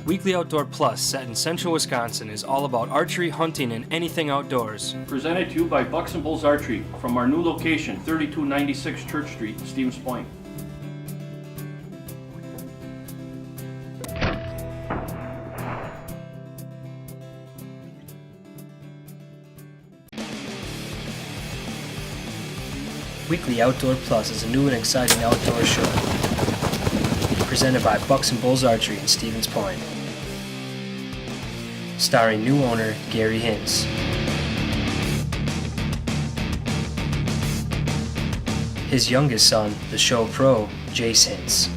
Weekly Outdoor Plus, set in central Wisconsin, is all about archery, hunting, and anything outdoors. Presented to you by Bucks and Bulls Archery from our new location, 3296 Church Street, Stevens Point. Weekly Outdoor Plus is a new and exciting outdoor show. Presented by Bucks and Bulls Archery in Stevens Point. Starring new owner Gary Hintz. His youngest son, the show pro, Jace Hintz.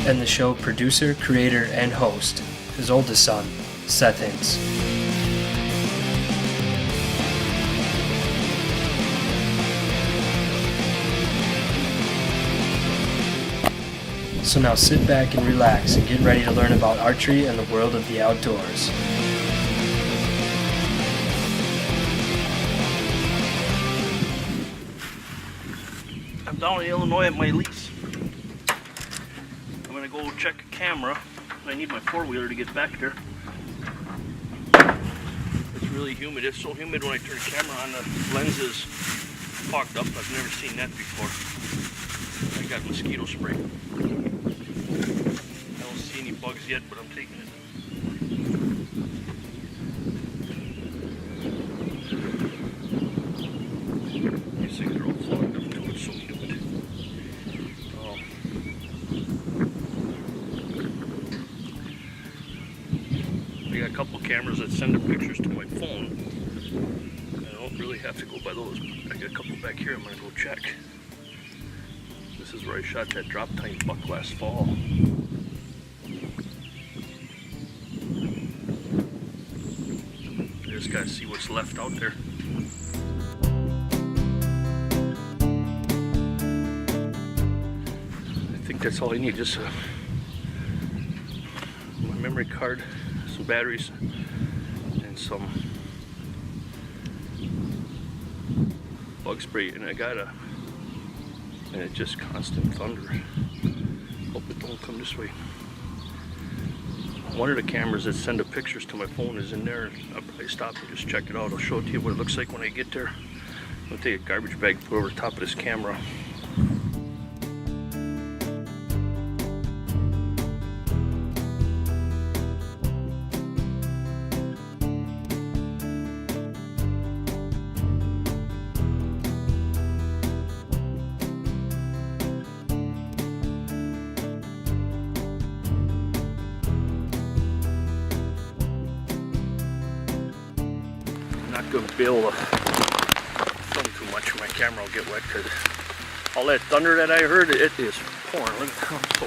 And the show producer, creator, and host, his oldest son, Seth Hintz. So now sit back and relax and get ready to learn about archery and the world of the outdoors. I'm down in Illinois at my lease. I'm gonna go check a camera. I need my four-wheeler to get back there. It's really humid. It's so humid when I turn the camera on, the lens is fogged up. I've never seen that before. I got mosquito spray. I don't see any bugs yet, but I'm taking it. These things are all fogged up too. It's so humid. I got a couple cameras that send the pictures to my phone. I don't really have to go by those. I got a couple back here I'm going to go check. This is where I shot that drop tine buck last fall. I just gotta see what's left out there. I think that's all I need, just my memory card, some batteries, and some bug spray, and I got and it's just constant thunder. Hope it don't come this way. One of the cameras that send the pictures to my phone is in there. I'll probably stop and just check it out. I'll show it to you what it looks like when I get there. I'm gonna take a garbage bag, put it over the top of this camera. Not going to be able to film too much or my camera will get wet, because all that thunder that I heard, it is pouring. Look at how I'm so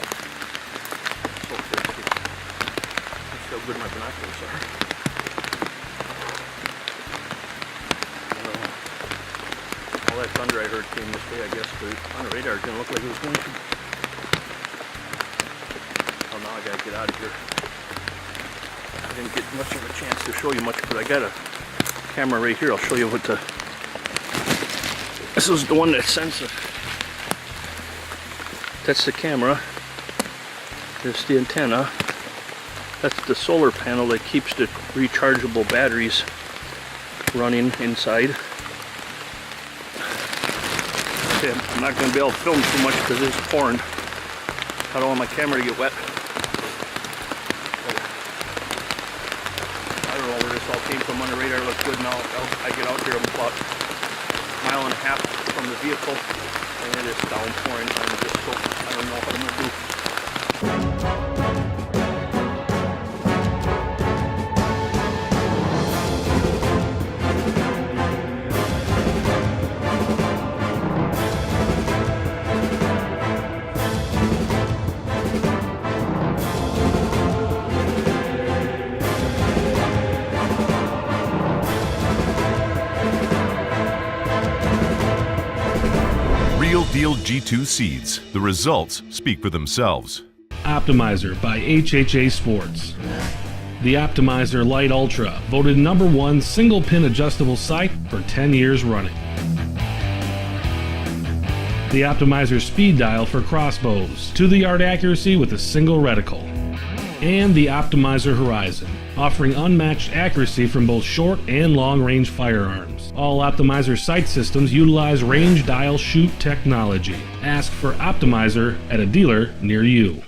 thirsty. Let's see how good my binoculars are. All that thunder I heard came this way, I guess, but on the radar it didn't look like it was going to. Oh, now I got to get out of here. I didn't get much of a chance to show you much, but I got a camera right here. I'll show you what this is the one that sends it. That's the camera. There's the antenna. That's the solar panel that keeps the rechargeable batteries running inside. Okay, I'm not going to be able to film too much because it's pouring. I don't want my camera to get wet. All came from on the radar, looks good now. I get out here, I'm about a mile and a half from the vehicle, and it is downpouring. I'm just so, I don't know what I'm going to do. Real Deal G2 seeds. The results speak for themselves. Optimizer by HHA Sports. The Optimizer Lite Ultra, voted #1 single pin adjustable sight for 10 years running. the Optimizer speed dial for crossbows, to-the-yard accuracy with a single reticle, and the Optimizer Horizon, offering unmatched accuracy from both short and long-range firearms. All Optimizer sight systems utilize range dial shoot technology. Ask for Optimizer at a dealer near you.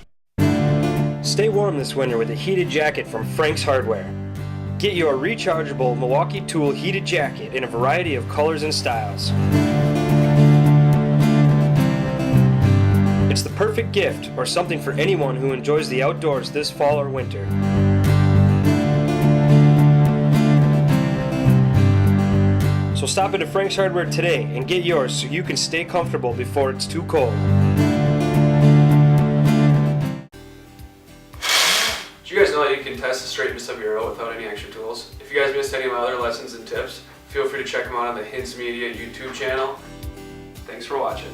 Stay warm this winter with a heated jacket from Frank's Hardware. Get your rechargeable Milwaukee Tool heated jacket in a variety of colors and styles. It's the perfect gift or something for anyone who enjoys the outdoors this fall or winter. So stop into Frank's Hardware today and get yours so you can stay comfortable before it's too cold. Did you guys know that you can test the straightness of your arrow without any extra tools? If you guys missed any of my other lessons and tips, feel free to check them out on the Hintz Media YouTube channel. Thanks for watching.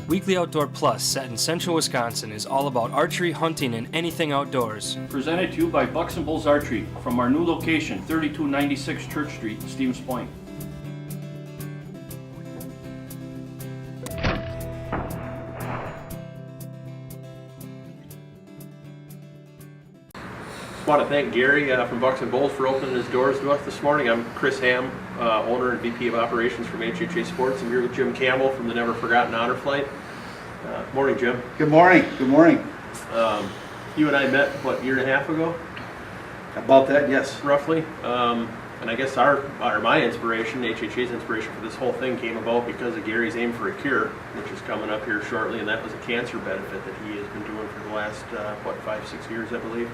Weekly Outdoor Plus, set in central Wisconsin, is all about archery, hunting, and anything outdoors. Presented to you by Bucks and Bulls Archery from our new location, 3296 Church Street, Stevens Point. I want to thank Gary from Bucks and Bulls for opening his doors to us this morning. I'm Chris Ham, owner and VP of Operations from HHA Sports. I'm here with Jim Campbell from the Never Forgotten Honor Flight. Morning, Jim. Good morning. Good morning. You and I met, what, a year and a half ago? About that, yes. Roughly. And I guess my inspiration, HHA's inspiration for this whole thing came about because of Gary's Aim for a Cure, which is coming up here shortly, and that was a cancer benefit that he has been doing for the last, 5-6 years, I believe.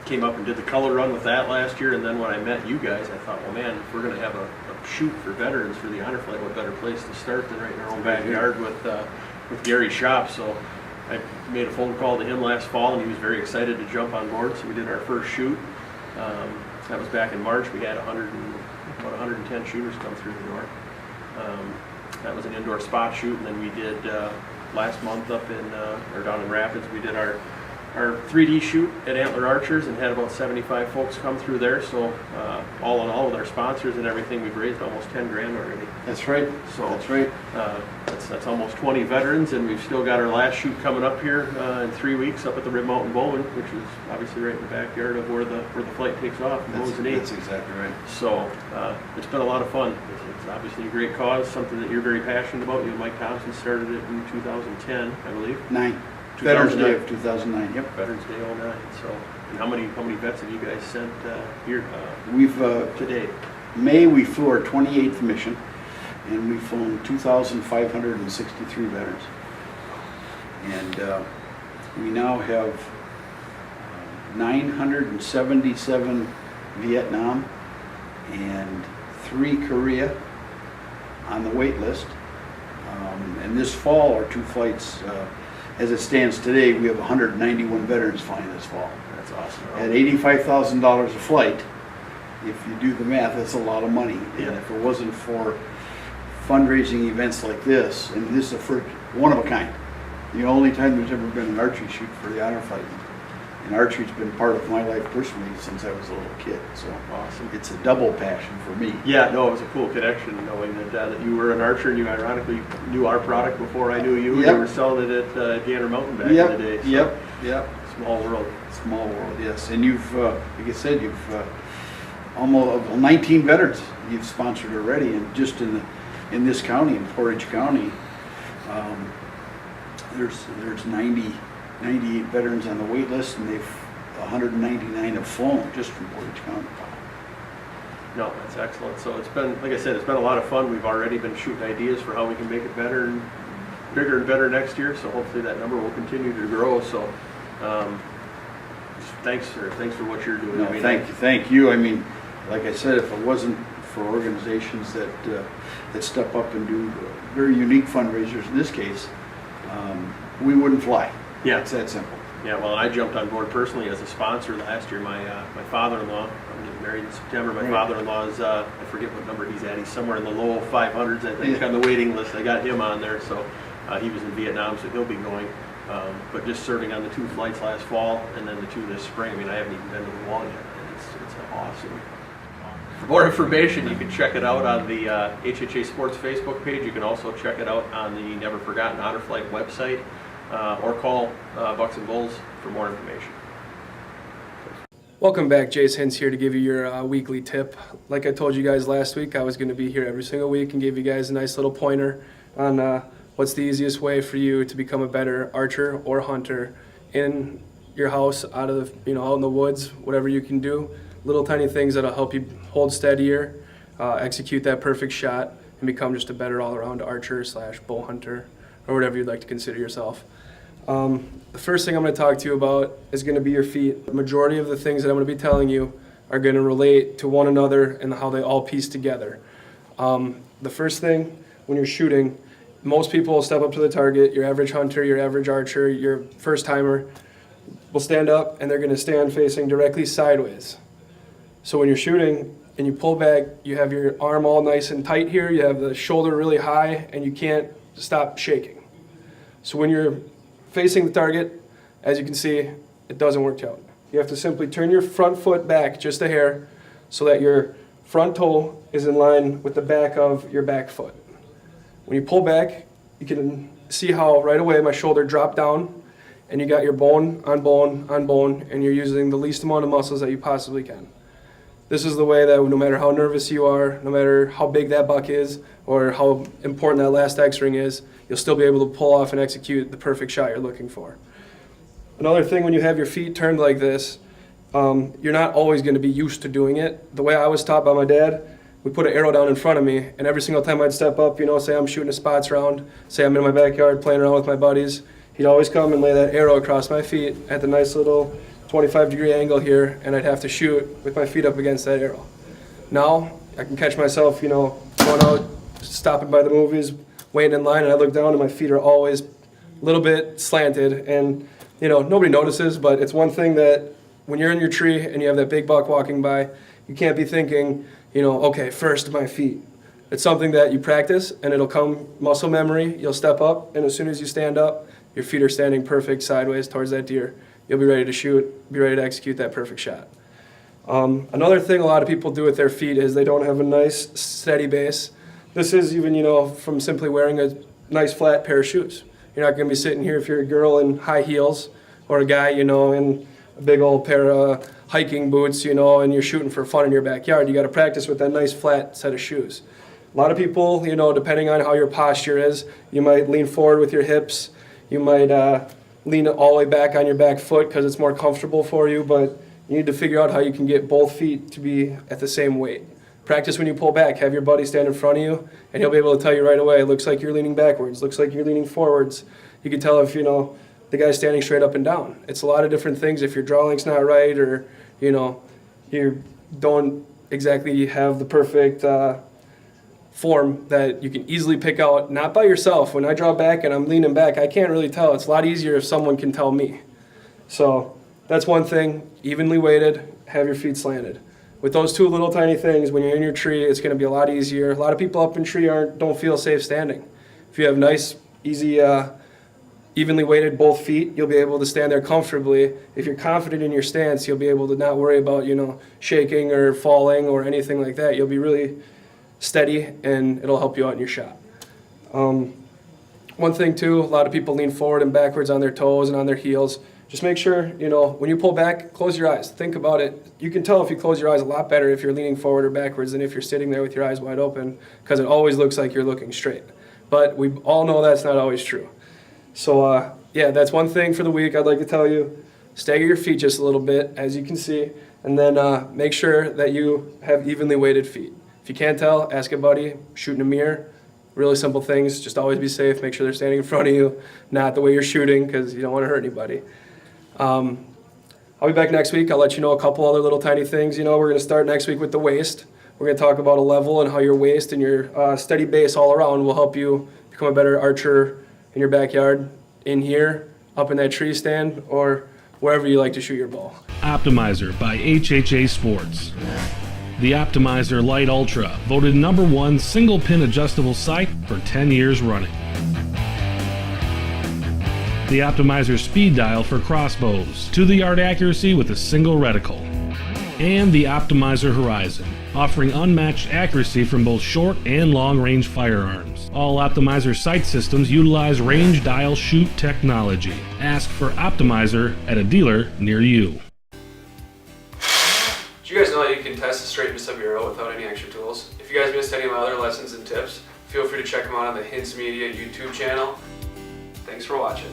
Came up and did the color run with that last year, and then when I met you guys, I thought, well, man, if we're going to have a shoot for veterans for the Honor Flight, what better place to start than right in our own backyard with Gary's shop. So I made a phone call to him last fall, and he was very excited to jump on board. So we did our first shoot. That was back in March. We had 110 shooters come through the door. That was an indoor spot shoot, and then we did last month up in or down in Rapids. We did our 3D shoot at Antler Archers and had about 75 folks come through there. So all in all, with our sponsors and everything, we've raised almost 10 grand already. That's right. So that's right. That's almost 20 veterans, and we've still got our last shoot coming up here in 3 weeks up at the Rib Mountain Bowman, which is obviously right in the backyard of where the flight takes off. That's exactly right. So it's been a lot of fun. It's obviously a great cause, something that you're very passionate about. You and Mike Thompson started it in 2010, I believe. 9. Veterans Day of 2009. Yep. Veterans Day 09. So, and how many vets have you guys sent here? We've to date. May we flew our 28th mission, and we've flown 2,563 veterans. And we now have 977 Vietnam and 3 Korea on the wait list. And this fall, our 2 flights. As it stands today, we have 191 veterans flying this fall. That's awesome. At $85,000 a flight, if you do the math, that's a lot of money. Yeah. And if it wasn't for fundraising events like this, and this is the first, one of a kind. The only time there's ever been an archery shoot for the Honor Flight. And archery's been part of my life personally since I was a little kid. So awesome. It's a double passion for me. Yeah, no, it was a cool connection knowing that you were an archer and you ironically knew our product before I knew you. Yep. You were selling it at Gander Mountain back in the day. So Yep. Small world. Small world, yes. And you've, like I said, you've almost 19 veterans you've sponsored already, and just in this county, in Portage County, there's 98 veterans on the wait list, and 199 have flown just from Portage County. No, that's excellent. So it's been, like I said, it's been a lot of fun. We've already been shooting ideas for how we can make it better and bigger and better next year. So hopefully that number will continue to grow. So thanks for what you're doing. No, thank you. I mean, like I said, if it wasn't for organizations that step up and do very unique fundraisers, in this case, we wouldn't fly. Yeah. It's that simple. Yeah, well, I jumped on board personally as a sponsor last year. My father-in-law, I'm getting married in September, my father-in-law is, I forget what number he's at, he's somewhere in the low 500s, I think, on the waiting list. I got him on there, so He was in Vietnam, so he'll be going. But just serving on the 2 flights last fall and then the 2 this spring, I mean, I haven't even been to the wall yet, and it's awesome. For more information, you can check it out on the HHA Sports Facebook page. You can also check it out on the Never Forgotten Honor Flight website, or call Bucks and Bulls for more information. Welcome back, Jace Hintz here to give you your weekly tip. Like I told you guys last week, I was going to be here every single week and give you guys a nice little pointer on what's the easiest way for you to become a better archer or hunter in your house, out in the woods, whatever you can do. Little tiny things that'll help you hold steadier, execute that perfect shot, and become just a better all-around archer / bow hunter, or whatever you'd like to consider yourself. The first thing I'm going to talk to you about is going to be your feet. The majority of the things that I'm going to be telling you are going to relate to one another and how they all piece together. The first thing, when you're shooting, most people will step up to the target. Your average hunter, your average archer, your first timer will stand up and they're going to stand facing directly sideways. So when you're shooting and you pull back, you have your arm all nice and tight here, you have the shoulder really high, and you can't stop shaking. So when you're facing the target, as you can see, it doesn't work out. You have to simply turn your front foot back just a hair so that your front toe is in line with the back of your back foot. When you pull back, you can see how right away my shoulder dropped down, and you got your bone on bone on bone, and you're using the least amount of muscles that you possibly can. This is the way that no matter how nervous you are, no matter how big that buck is, or how important that last X-ring is, you'll still be able to pull off and execute the perfect shot you're looking for. Another thing, when you have your feet turned like this, you're not always going to be used to doing it. The way I was taught by my dad, we put an arrow down in front of me, and every single time I'd step up, say I'm shooting a spots round, say I'm in my backyard playing around with my buddies, he'd always come and lay that arrow across my feet at the nice little 25-degree angle here, and I'd have to shoot with my feet up against that arrow. Now, I can catch myself, going out, stopping by the movies, waiting in line, and I look down and my feet are always a little bit slanted, and nobody notices, but it's one thing that when you're in your tree and you have that big buck walking by, you can't be thinking, okay, first my feet. It's something that you practice and it'll come muscle memory. You'll step up, and as soon as you stand up, your feet are standing perfect sideways towards that deer. You'll be ready to shoot, be ready to execute that perfect shot. Another thing a lot of people do with their feet is they don't have a nice steady base. This is even, from simply wearing a nice flat pair of shoes. You're not going to be sitting here if you're a girl in high heels, or a guy, in a big old pair of hiking boots, and you're shooting for fun in your backyard. You got to practice with that nice flat set of shoes. A lot of people, depending on how your posture is, you might lean forward with your hips. You might lean all the way back on your back foot because it's more comfortable for you, but you need to figure out how you can get both feet to be at the same weight. Practice when you pull back. Have your buddy stand in front of you, and he'll be able to tell you right away, it looks like you're leaning backwards, looks like you're leaning forwards. You can tell if, the guy's standing straight up and down. It's a lot of different things. If your draw link's not right, or, you don't exactly have the perfect form that you can easily pick out, not by yourself. When I draw back and I'm leaning back, I can't really tell. It's a lot easier if someone can tell me. So that's one thing. Evenly weighted, have your feet slanted. With those two little tiny things, when you're in your tree, it's going to be a lot easier. A lot of people up in tree don't feel safe standing. If you have nice, easy, evenly weighted both feet, you'll be able to stand there comfortably. If you're confident in your stance, you'll be able to not worry about, shaking or falling or anything like that. You'll be really steady, and it'll help you out in your shot. One thing too, a lot of people lean forward and backwards on their toes and on their heels. Just make sure, when you pull back, close your eyes. Think about it. You can tell if you close your eyes a lot better if you're leaning forward or backwards than if you're sitting there with your eyes wide open, because it always looks like you're looking straight. But we all know that's not always true. So, that's one thing for the week I'd like to tell you. Stagger your feet just a little bit, as you can see, and then make sure that you have evenly weighted feet. If you can't tell, ask a buddy, shoot in a mirror. Really simple things. Just always be safe. Make sure they're standing in front of you, not the way you're shooting, because you don't want to hurt anybody. I'll be back next week. I'll let you know a couple other little tiny things. We're going to start next week with the waist. We're going to talk about a level and how your waist and your steady base all around will help you become a better archer in your backyard, in here, up in that tree stand, or wherever you like to shoot your bow. Optimizer by HHA Sports. The Optimizer Lite Ultra, voted #1 single pin adjustable sight for 10 years running. the Optimizer speed dial for crossbows, to the yard accuracy with a single reticle, and the Optimizer Horizon, offering unmatched accuracy from both short and long range firearms. All Optimizer sight systems utilize range dial shoot technology. Ask for Optimizer at a dealer near you. Did you guys know that you can test the straightness of your arrow without any extra tools? If you guys missed any of my other lessons and tips, feel free to check them out on the Hintz Media YouTube channel. Thanks for watching.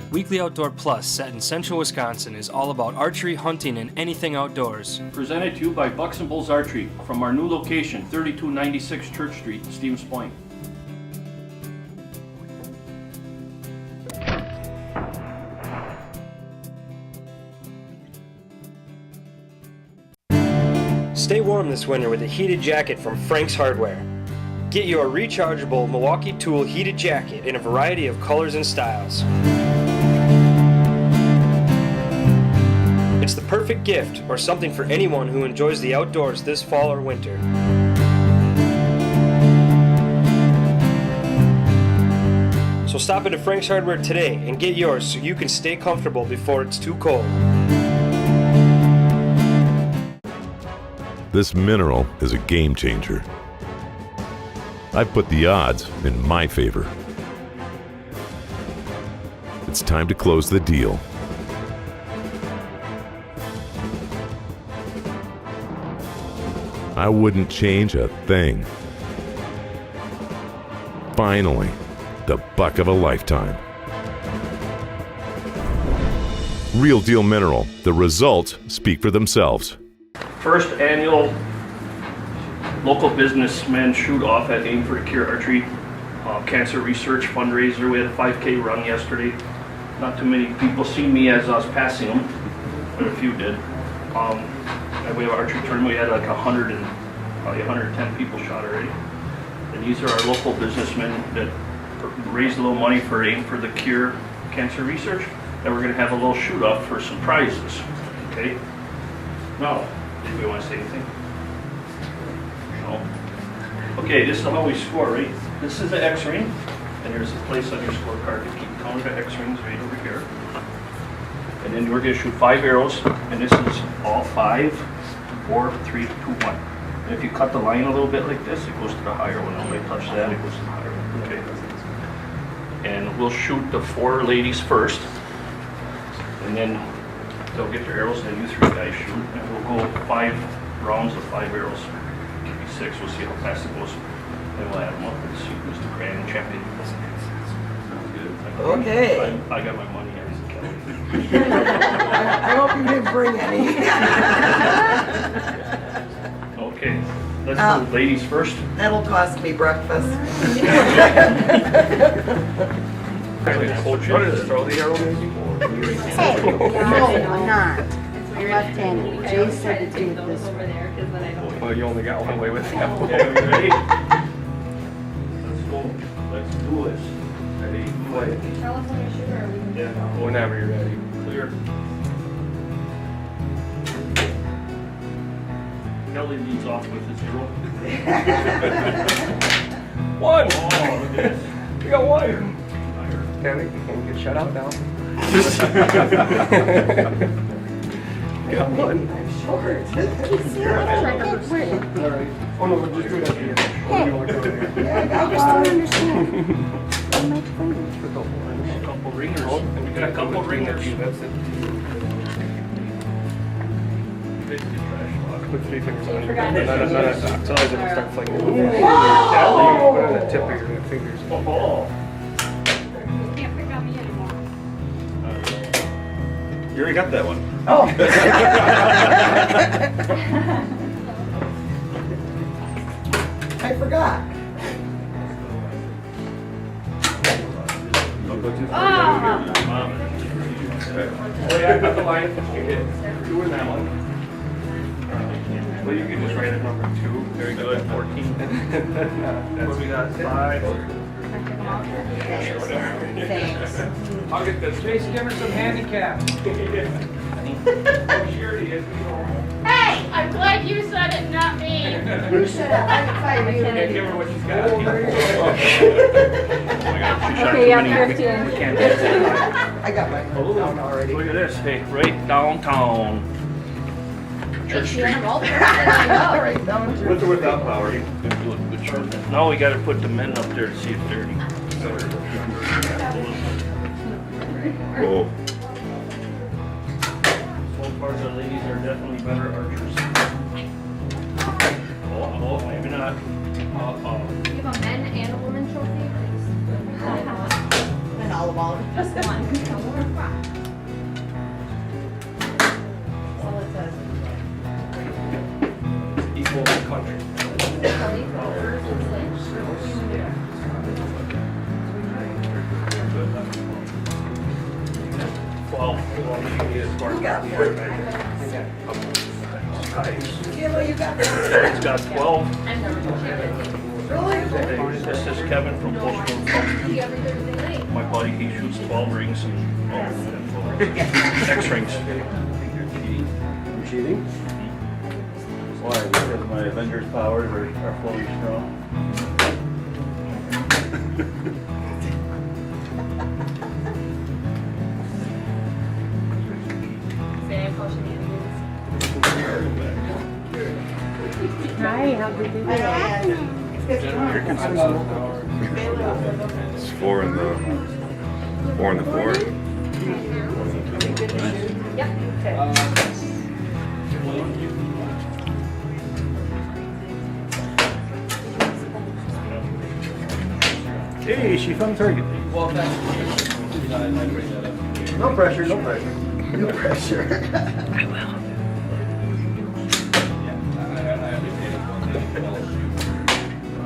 Weekly Outdoor Plus, set in central Wisconsin, is all about archery, hunting, and anything outdoors. Presented to you by Bucks and Bulls Archery from our new location, 3296 Church Street, Stevens Point. Stay warm this winter with a heated jacket from Frank's Hardware. Get your rechargeable Milwaukee Tool heated jacket in a variety of colors and styles. It's the perfect gift or something for anyone who enjoys the outdoors this fall or winter. So stop into Frank's Hardware today and get yours so you can stay comfortable before it's too cold. This mineral is a game changer. I've put the odds in my favor. It's time to close the deal. I wouldn't change a thing. Finally, the buck of a lifetime. Real Deal Mineral. The results speak for themselves. First annual local businessman shoot-off at Aim for the Cure Archery Cancer Research Fundraiser. We had a 5K run yesterday. Not too many people see me as I was passing them, but a few did. And we have an archery tournament. We had like 110 people shot already. And these are our local businessmen that raised a little money for Aim for the Cure Cancer Research. And we're going to have a little shoot-off for some prizes. Okay? Now, anybody want to say anything? No? Okay, this is how we score, right? This is the X-ring, and there's a place on your scorecard to keep count of X-rings right over here. And then we're going to shoot 5 arrows, and this is all 5, 4, 3, 2, 1. And if you cut the line a little bit like this, it goes to the higher one. When I touch that, it goes to the higher one. Okay. And we'll shoot the 4 ladies first, and then they'll get their arrows, and then you 3 guys shoot. And we'll go 5 rounds of 5 arrows. Maybe 6. We'll see how fast it goes. Then we'll add them up and see who's the grand champion. Sounds good. Okay. I got my money on Kelly. I hope you didn't bring any. Okay, let's do ladies first. That'll cost me breakfast. Throw the arrow maybe? No, I'm not. I'm left-handed. Jay said to do it this way. Well, you only got one way with that. Okay, are we ready? Let's go. Let's do this. Ready? Play. Yeah. Whenever you're ready. Clear. Kelly leads off with his arrow. 1! Oh, look at this. You got 1! Kenny, you can't get shut out now. Got 1. I'm short. Alright. Oh no, we'll just do it at the end. Or do you want to go there? Yeah, I got I still 1. understand. I'm like, A couple ringers. Oh, and We got a couple ringers. That's it. Put 3 fingers on it. No, so I didn't start flinging. Ooh! Put it on the tip of your fingers. Oh. Can't pick on me anymore. You already got that one. Oh. I forgot. Don't go too far. Ah! Oh yeah, I got the line. You get 2 in that one. Well, you can just write a number 2. Very good. 14. That's what we got. 5. Thanks. I'll get this. Jason, give her some handicap. Hey, I'm glad you said it, not me. You should have, I fight you. Yeah, give her what she's got. Okay, yeah, 15. We can't do that. I got mine down already. Look at this, hey, right downtown. Church Street. All right, down to. With or without power? Good church. Now we gotta put the men up there to see if they're. Oh, So far, the ladies are definitely better archers. Oh, maybe not. Do you have a men and a woman trophy? And all of all. Just one. So it says. Equal country. You got one. Kayla, you got one. It's got 12. Really? This is Kevin from Postman. My buddy, he shoots 12 rings and X rings. I'm cheating? Why? Because my Avengers powers are fully strong. Hi, how did you do? it's 4 in the 4 in the 4. Hey, she found target. Well, thanks. I bring that up. No pressure, no pressure. No pressure. I have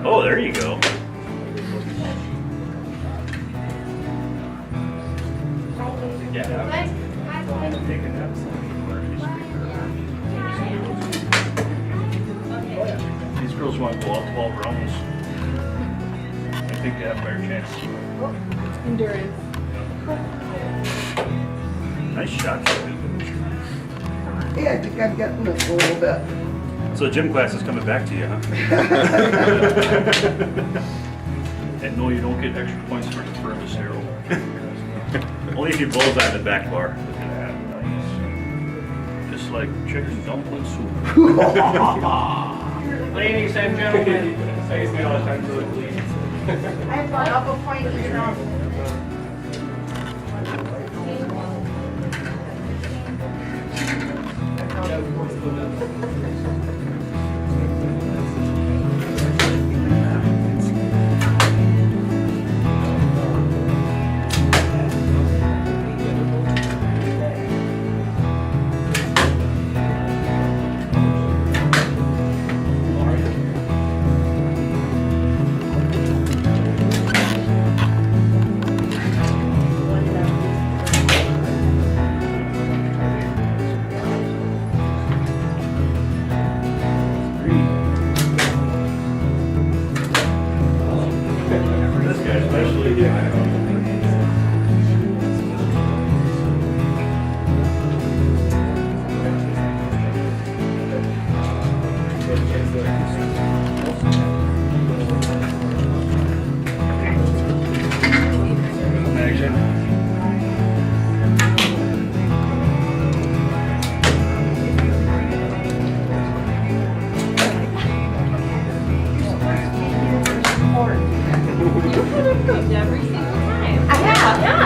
Oh, there you go. These girls want to go out 12 rounds. I think they have a better chance. Endurance. Nice shot. Yeah, I think I'm getting this a little bit. So the gym class is coming back to you, huh? And no, you don't get extra points for the furthest arrow. Only if you bullseye the back bar. Look at that, nice. Just like chicken dumpling soup. Ladies and gentlemen, say it all the time to it, please. I've gone up a point each round.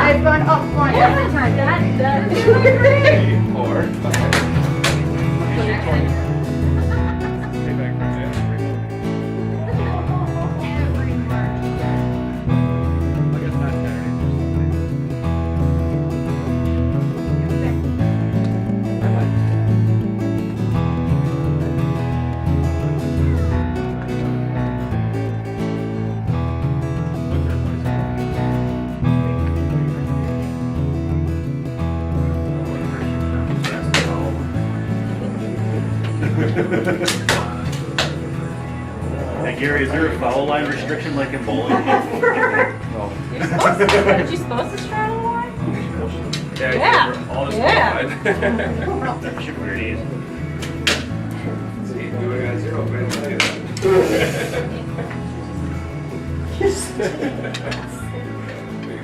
I've gone up one every time. That's great. Thank Hey Gary, is there a foul line restriction like in bowling? No. Aren't you supposed to straddle the line? Yeah. All this Yeah. That should be pretty easy. See, do it at 0, man.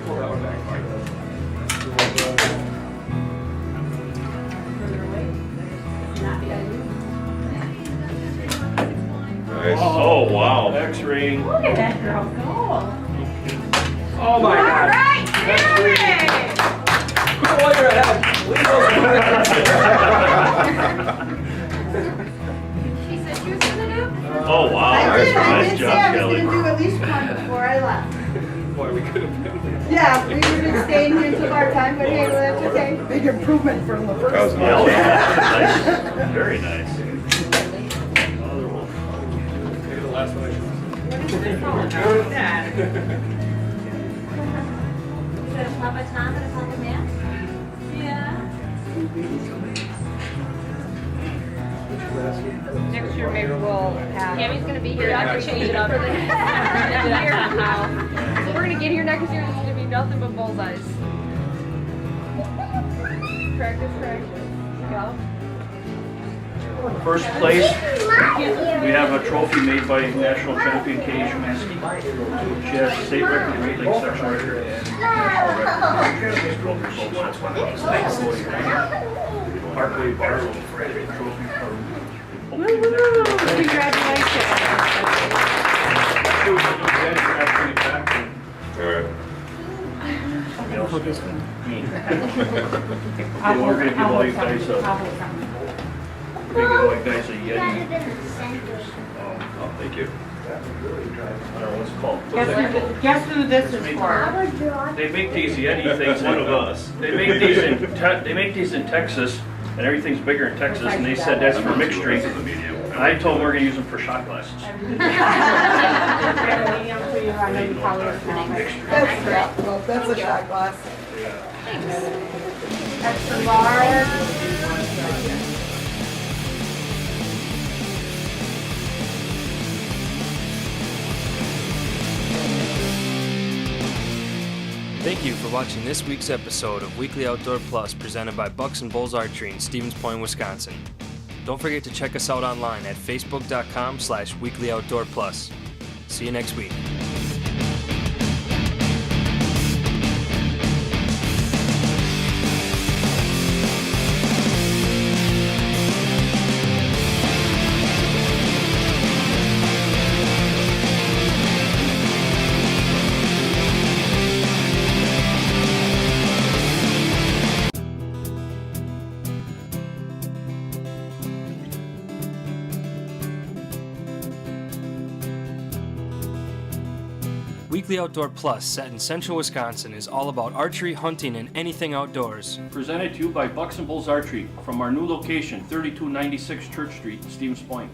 Pull that one back. Oh, wow. X-ray. Look at that girl go. Oh my All God. right, Jeremy. While you're ahead, leave She said she was gonna do? Oh, wow. I did Nice say job, I was Kelly. gonna do at least one before I left. those. Boy, we could have been. Yeah, we would have stayed here until our time, but hey, well, that's okay. Big improvement from the first one. Oh, yeah. Nice. Very nice. Maybe the last one I should. Is that a Papa Tom and a Papa Man? Yeah. Next year maybe we'll have. Tammy's gonna be here. You have to change it up. For the Year somehow. So we're gonna get here next year. It's gonna be nothing but bullseyes. Practice. Go. First place, we have a trophy made by national champion Katie Shumansky. She has state record, weight league section record, and national record. Parkway Barlow trophy from. Congratulations. Alright. We're gonna give all you guys a Yeti. Oh, thank you. I don't know what's it called. Guess who this is for? They make these Yeti things. One of us. They make these in Texas, and everything's bigger in Texas. And they said that's for mixed drink. And I told them we're gonna use them for shot glasses. That's correct. Well, that's a shot glass. Extra large. Thank you for watching this week's episode of Weekly Outdoor Plus presented by Bucks and Bulls Archery in Stevens Point, Wisconsin. Don't forget to check us out online at facebook.com/weeklyoutdoorplus. See you next week. Weekly Outdoor Plus, set in central Wisconsin, is all about archery, hunting, and anything outdoors. Presented to you by Bucks and Bulls Archery from our new location, 3296 Church Street, Stevens Point.